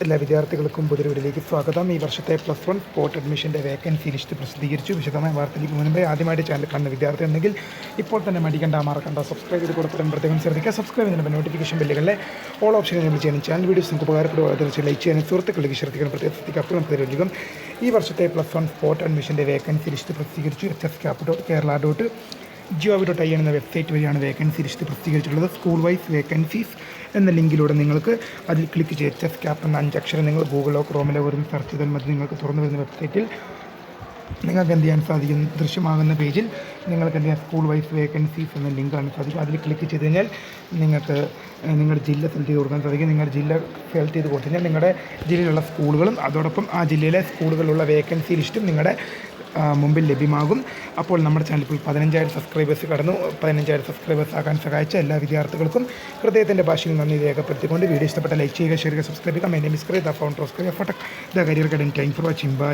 എല്ലാ വിദ്യാർത്ഥികൾക്കും പുതിയ വീഡിയോയിലേക്ക് സ്വാഗതം. ഈ വർഷത്തെ +1 സ്പോട്ട് അഡ്മിഷൻ്റെ വേക്കൻസി ലിസ്റ്റ് പ്രസിദ്ധീകരിച്ചു. വിശദമായ വാർത്തയിലേക്ക് മുൻപേ ആദ്യമായിട്ട് ചാനൽ കാണുന്ന വിദ്യാർത്ഥി ഉണ്ടെങ്കിൽ ഇപ്പോൾ തന്നെ മറക്കണ്ട സബ്സ്ക്രൈബ് ചെയ്ത് കൊടുത്തിട്ട് പ്രത്യേകം ശ്രദ്ധിക്കുക. സബ്സ്ക്രൈബ് ചെയ്യുന്ന നോട്ടിഫിക്കേഷൻ ബില്ലുകളിലെ ഓൾ ഓപ്ഷൻ എനേബിൾ ചെയ്യാനും ചാനൽ വീഡിയോസ് നമുക്ക് ഉപകാരപ്പെടുക തീർച്ചയായും ലൈക്ക് ചെയ്യാനും സുഹൃത്തുക്കളിലേക്ക് ശ്രദ്ധിക്കണം. പ്രത്യേകം ശ്രദ്ധിക്കുക. അപ്പോൾ നമുക്ക് തരുകയും ഈ വർഷത്തെ +1 സ്പോട്ട് അഡ്മിഷൻ്റെ വേക്കൻസി ലിസ്റ്റ് പ്രസിദ്ധീകരിച്ചു. hscap.kerala.gov.in എന്ന വെബ്സൈറ്റ് വഴിയാണ് വേക്കൻസി ലിസ്റ്റ് പ്രസിദ്ധീകരിച്ചിട്ടുള്ളത്. സ്കൂൾ വൈസ് വേക്കൻസീസ് എന്ന ലിങ്കിലൂടെ നിങ്ങൾക്ക് അതിൽ ക്ലിക്ക് ചെയ്ത് hscap എന്ന 5 അക്ഷരം നിങ്ങൾ ഗൂഗിളോ ക്രോമിലോ വരുന്ന സെർച്ച് ചെയ്താൽ മതി. നിങ്ങൾക്ക് തുറന്നു വരുന്ന വെബ്സൈറ്റിൽ നിങ്ങൾക്ക് എന്ത് ചെയ്യാൻ സാധിക്കും? ദൃശ്യമാകുന്ന പേജിൽ നിങ്ങൾക്ക് എന്ത് ചെയ്യാൻ സ്കൂൾ വൈസ് വേക്കൻസീസ് എന്ന ലിങ്ക് കാണാൻ സാധിക്കും. അതിൽ ക്ലിക്ക് ചെയ്ത് കഴിഞ്ഞാൽ നിങ്ങൾക്ക് നിങ്ങളുടെ ജില്ല സെലക്ട് ചെയ്ത് കൊടുക്കാൻ സാധിക്കും. നിങ്ങളുടെ ജില്ല സെലക്ട് ചെയ്ത് കൊടുത്തു കഴിഞ്ഞാൽ നിങ്ങളുടെ ജില്ലയിലുള്ള സ്കൂളുകളും അതോടൊപ്പം ആ ജില്ലയിലെ സ്കൂളുകളിലുള്ള വേക്കൻസി ലിസ്റ്റും നിങ്ങളുടെ മുമ്പിൽ ലഭ്യമാകും. അപ്പോൾ നമ്മുടെ ചാനൽ ഇപ്പോൾ 15,000 സബ്സ്ക്രൈബേഴ്സ് കടന്നു. 15,000 സബ്സ്ക്രൈബേഴ്സ് ആക്കാൻ സഹായിച്ച എല്ലാ വിദ്യാർത്ഥികൾക്കും ഹൃദയത്തിൻ്റെ ഭാഷയിൽ നന്ദി രേഖപ്പെടുത്തിക്കൊണ്ട് വീഡിയോ ഇഷ്ടപ്പെട്ട ലൈക്ക് ചെയ്യുക, ഷെയർ ചെയ്യുക, സബ്സ്ക്രൈബ് ചെയ്യുക. My name is the founder of the career guidance. Thank for watching. By.